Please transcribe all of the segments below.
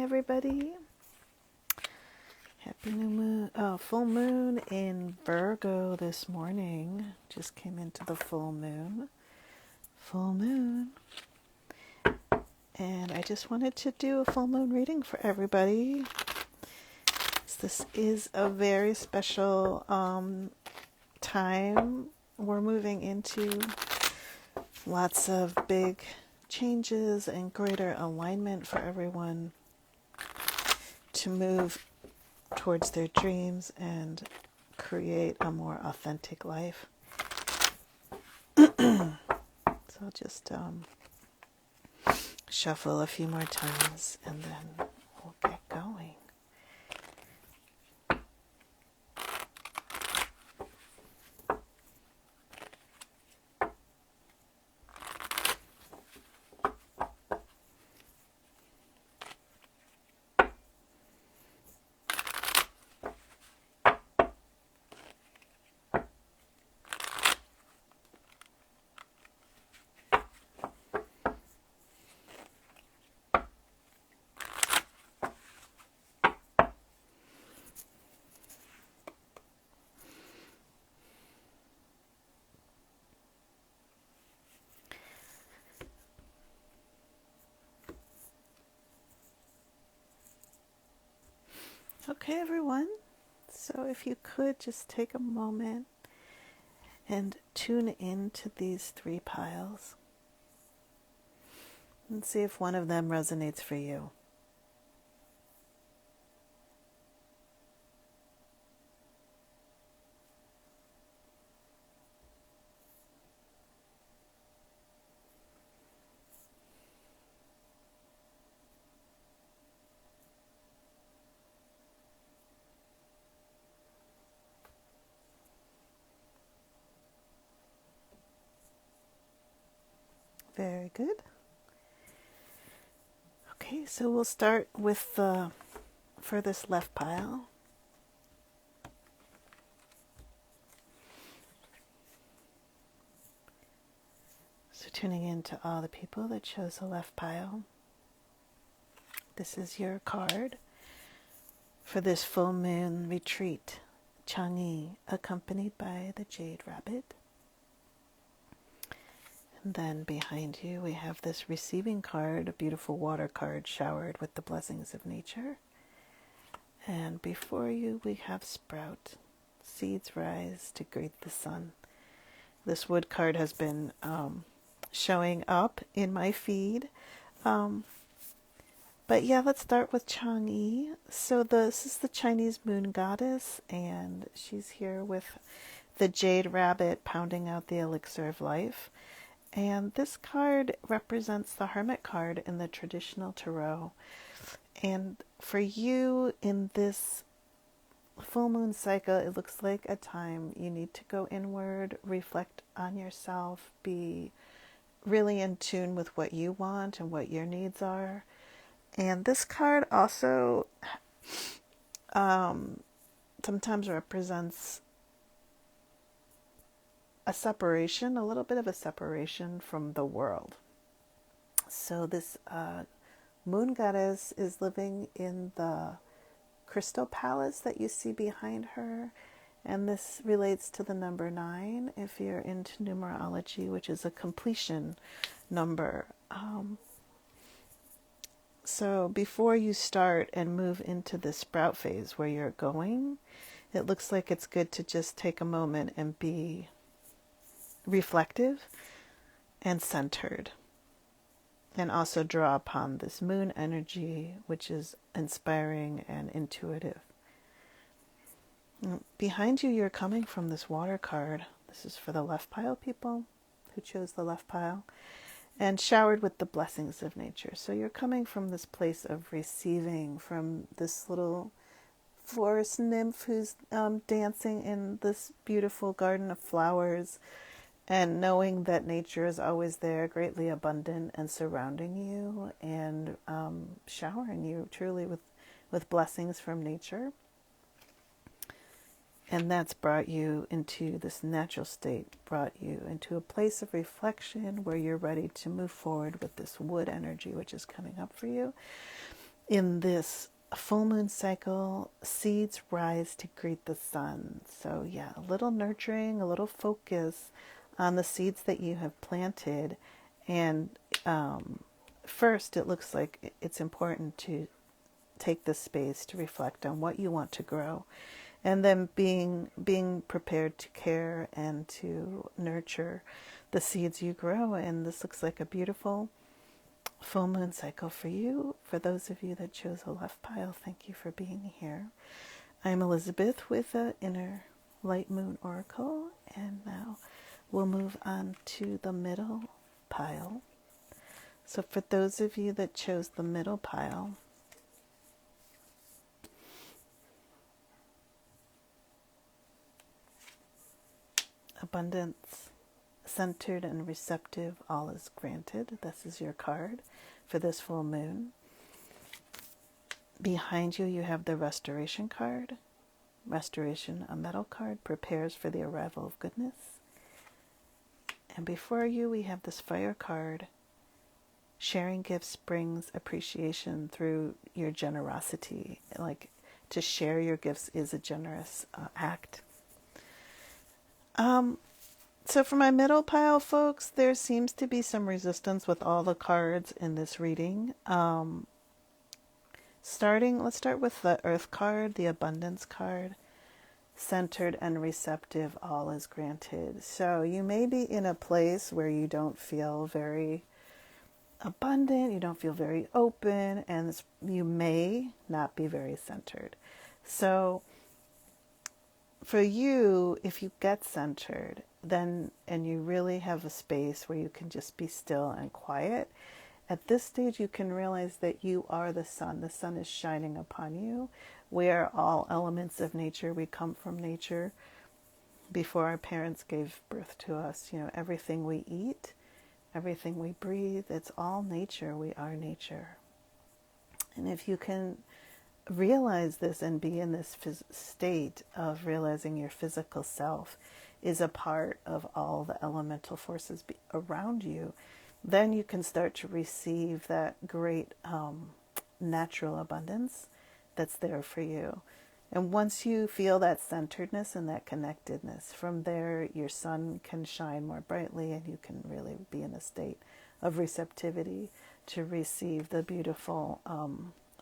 everybody. Happy new moon. Full moon in Virgo this morning. Just came into the full moon. Full moon. And I just wanted to do a full moon reading for everybody. This is a very special time. We're moving into lots of big changes and greater alignment for everyone to move towards their dreams and create a more authentic life. So I'll just shuffle a few more times and then we'll get going. Okay, everyone. So if you could just take a moment and tune into these three piles and see if one of them resonates for you. Very good. Okay, so we'll start with the furthest left pile. So tuning into all the people that chose the left pile. This is your card for this full moon retreat, Chang'e, accompanied by the Jade Rabbit. And then behind you we have this receiving card, a beautiful water card showered with the blessings of nature. And before you we have Sprout, seeds rise to greet the sun. This wood card has been showing up in my feed. But yeah, let's start with Chang'e. So this is the Chinese moon goddess, and she's here with the Jade Rabbit pounding out the elixir of life. And this card represents the Hermit card in the traditional tarot. And for you in this full moon cycle, it looks like a time you need to go inward, reflect on yourself, be really in tune with what you want and what your needs are. And this card also sometimes represents a separation, a little bit of a separation from the world. So this moon goddess is living in the crystal palace that you see behind her. And this relates to the number 9 if you're into numerology, which is a completion number. So before you start and move into the sprout phase where you're going, it looks like it's good to just take a moment and be reflective and centered. And also draw upon this moon energy, which is inspiring and intuitive. Behind you, you're coming from this water card. This is for the left pile people who chose the left pile. And showered with the blessings of nature. So you're coming from this place of receiving, from this little forest nymph who's dancing in this beautiful garden of flowers, and knowing that nature is always there, greatly abundant and surrounding you, and showering you truly with blessings from nature. And that's brought you into this natural state, brought you into a place of reflection where you're ready to move forward with this wood energy, which is coming up for you. In this full moon cycle, seeds rise to greet the sun. So yeah, a little nurturing, a little focus on the seeds that you have planted. And first, it looks like it's important to take the space to reflect on what you want to grow, and then being prepared to care and to nurture the seeds you grow. And this looks like a beautiful full moon cycle for you. For those of you that chose a left pile, thank you for being here. I'm Elizabeth with the Inner Light Moon Oracle, and now we'll move on to the middle pile. So for those of you that chose the middle pile, abundance, centered and receptive, all is granted. This is your card for this full moon. Behind you, you have the restoration card. Restoration, a metal card, prepares for the arrival of goodness. And before you, we have this fire card. Sharing gifts brings appreciation through your generosity. Like, to share your gifts is a generous act. So for my middle pile, folks, there seems to be some resistance with all the cards in this reading. Let's start with the Earth card, the Abundance card. Centered and receptive, all is granted. So you may be in a place where you don't feel very abundant, you don't feel very open, and you may not be very centered. So for you, if you get centered, then, and you really have a space where you can just be still and quiet, at this stage you can realize that you are the sun. The sun is shining upon you. We are all elements of nature. We come from nature. Before our parents gave birth to us, everything we eat, everything we breathe, it's all nature. We are nature. And if you can realize this and be in this state of realizing your physical self is a part of all the elemental forces around you, then you can start to receive that great natural abundance that's there for you. And once you feel that centeredness and that connectedness, from there your sun can shine more brightly, and you can really be in a state of receptivity to receive the beautiful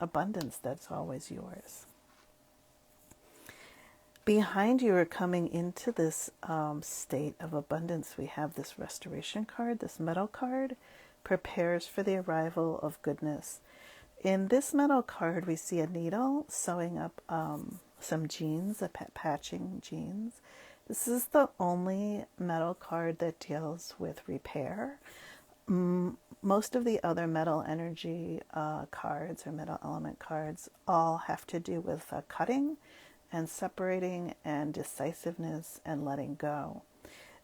abundance that's always yours. Behind you, are coming into this state of abundance, we have this restoration card. This metal card prepares for the arrival of goodness. In this metal card, we see a needle sewing up some jeans, patching jeans. This is the only metal card that deals with repair. Most of the other metal energy cards or metal element cards all have to do with cutting and separating and decisiveness and letting go.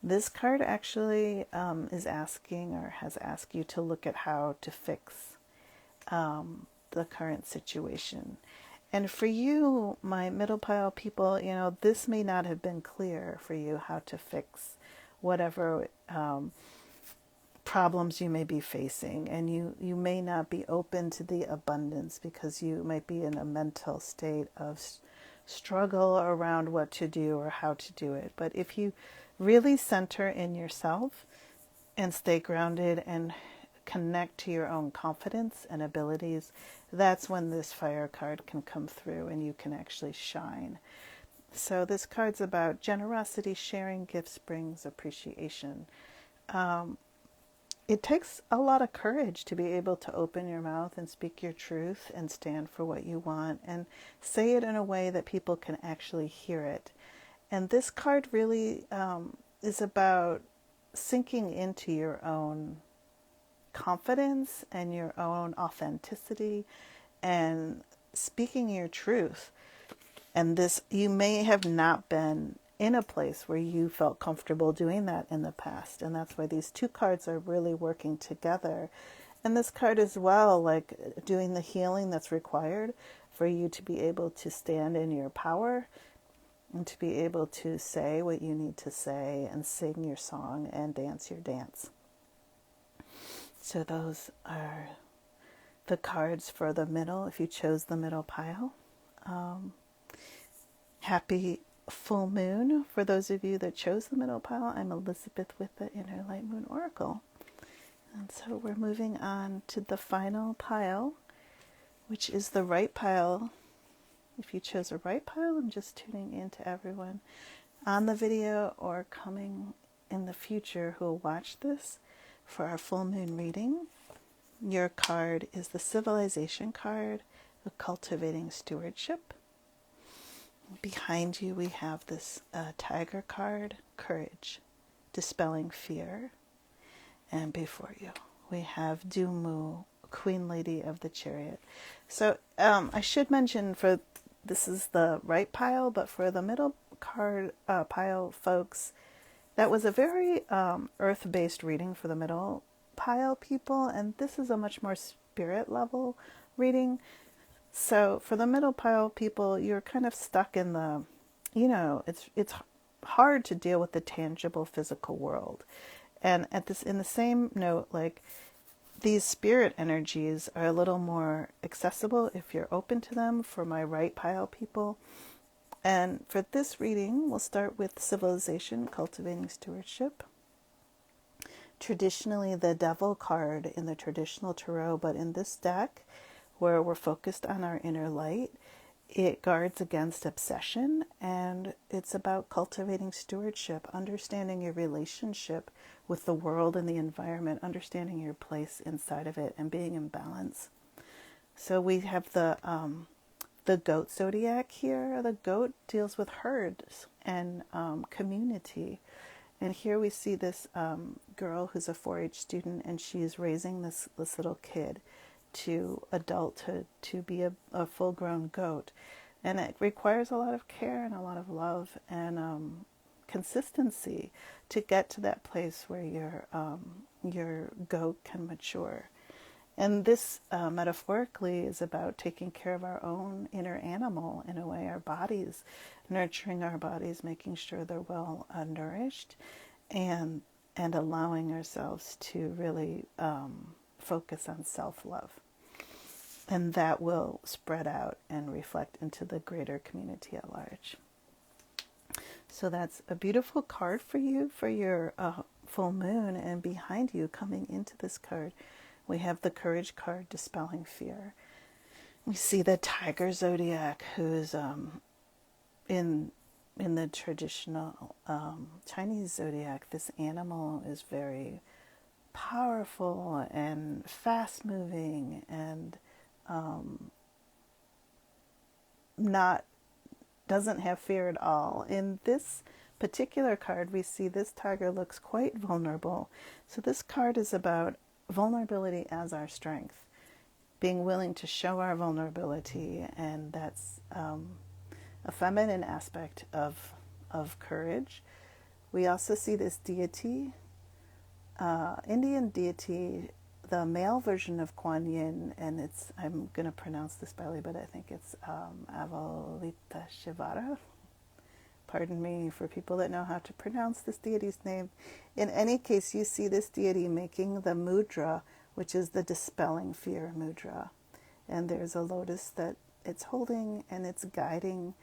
This card actually is asking, or has asked you to look at how to fix the current situation. And for you, my middle pile people, this may not have been clear for you how to fix whatever problems you may be facing. And you may not be open to the abundance because you might be in a mental state of struggle around what to do or how to do it. But if you really center in yourself and stay grounded and connect to your own confidence and abilities, that's when this fire card can come through and you can actually shine. So this card's about generosity. Sharing gifts brings appreciation. It takes a lot of courage to be able to open your mouth and speak your truth and stand for what you want and say it in a way that people can actually hear it. And this card really is about sinking into your own confidence and your own authenticity and speaking your truth. And this, you may have not been in a place where you felt comfortable doing that in the past. And that's why these two cards are really working together. And this card as well, like doing the healing that's required for you to be able to stand in your power and to be able to say what you need to say and sing your song and dance your dance. So those are the cards for the middle, if you chose the middle pile. Happy full moon for those of you that chose the middle pile. I'm Elizabeth with the Inner Light Moon Oracle. And so we're moving on to the final pile, which is the right pile. If you chose a right pile, I'm just tuning in to everyone on the video or coming in the future who will watch this for our full moon reading. Your card is the Civilization card, the Cultivating Stewardship. Behind you we have this Tiger card, Courage, Dispelling Fear. And before you we have Dumu, Queen Lady of the Chariot. So I should mention, for this is the right pile, but for the middle card pile folks, that was a very earth-based reading for the middle pile people, and this is a much more spirit level reading. So for the middle pile people, you're kind of stuck in the, it's hard to deal with the tangible physical world. And in the same note, like, these spirit energies are a little more accessible if you're open to them for my right pile people. And for this reading, we'll start with Civilization, Cultivating Stewardship. Traditionally, the Devil card in the traditional tarot, but in this deck, where we're focused on our inner light, it guards against obsession, and it's about cultivating stewardship, understanding your relationship with the world and the environment, understanding your place inside of it, and being in balance. So we have the Goat Zodiac here. The goat deals with herds and community. And here we see this girl who's a 4-H student, and she's raising this little kid to adulthood to be a full-grown goat. And it requires a lot of care and a lot of love and consistency to get to that place where your goat can mature. And this metaphorically is about taking care of our own inner animal, in a way, our bodies, nurturing our bodies, making sure they're well nourished, and allowing ourselves to really focus on self-love. And that will spread out and reflect into the greater community at large. So that's a beautiful card for you for your full moon. And behind you, coming into this card, we have the Courage card, Dispelling Fear. We see the Tiger Zodiac, who's in the traditional Chinese Zodiac. This animal is very powerful and fast-moving and doesn't have fear at all. In this particular card, we see this tiger looks quite vulnerable. So this card is about vulnerability as our strength, being willing to show our vulnerability, and that's a feminine aspect of courage. We also see this deity, Indian deity, the male version of Kuan Yin, and I'm going to pronounce this badly, but I think it's Avalokiteshvara. Pardon me for people that know how to pronounce this deity's name. In any case, you see this deity making the mudra, which is the Dispelling Fear mudra. And there's a lotus that it's holding, and it's guiding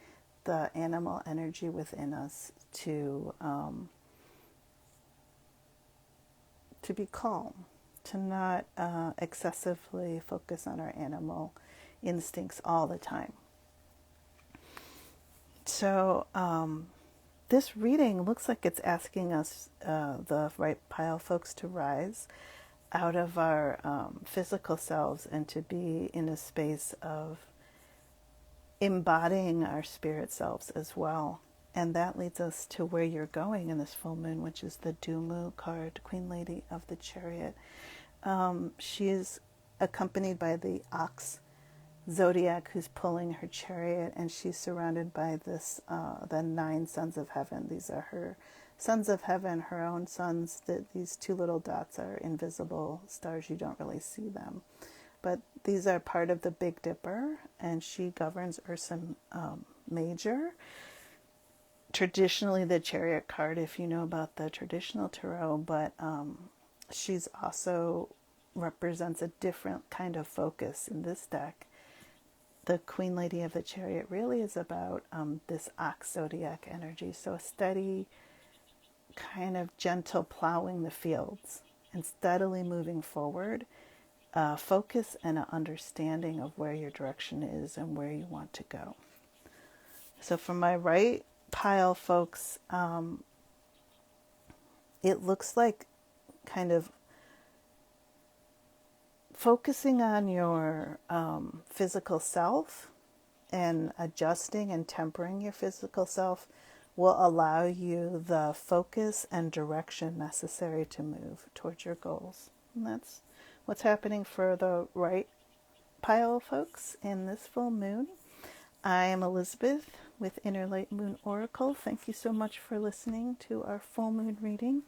the animal energy within us to be calm, to not excessively focus on our animal instincts all the time. So this reading looks like it's asking us, the right pile folks, to rise out of our physical selves and to be in a space of embodying our spirit selves as well. And that leads us to where you're going in this full moon, which is the Dumu card, Queen Lady of the Chariot. She is accompanied by the Ox Zodiac, who's pulling her chariot, and she's surrounded by this the 9 sons of heaven. These are her sons of heaven, her own sons. These 2 little dots are invisible stars. You don't really see them. But these are part of the Big Dipper, and she governs Ursa Major. Traditionally the Chariot card, if you know about the traditional tarot, but she's also represents a different kind of focus in this deck. The Queen Lady of the Chariot really is about this Ox Zodiac energy. So a steady, kind of gentle plowing the fields and steadily moving forward. Focus and an understanding of where your direction is and where you want to go. So for my right pile, folks, it looks like kind of focusing on your physical self and adjusting and tempering your physical self will allow you the focus and direction necessary to move towards your goals. And that's what's happening for the right pile, folks, in this full moon. I am Elizabeth with Inner Light Moon Oracle. Thank you so much for listening to our full moon reading.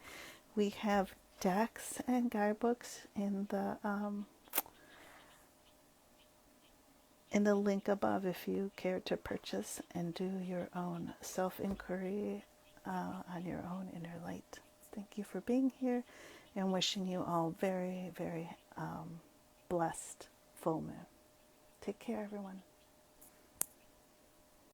We have decks and guidebooks in the link above if you care to purchase and do your own self-inquiry on your own inner light. Thank you for being here and wishing you all very, very blessed full moon. Take care, everyone.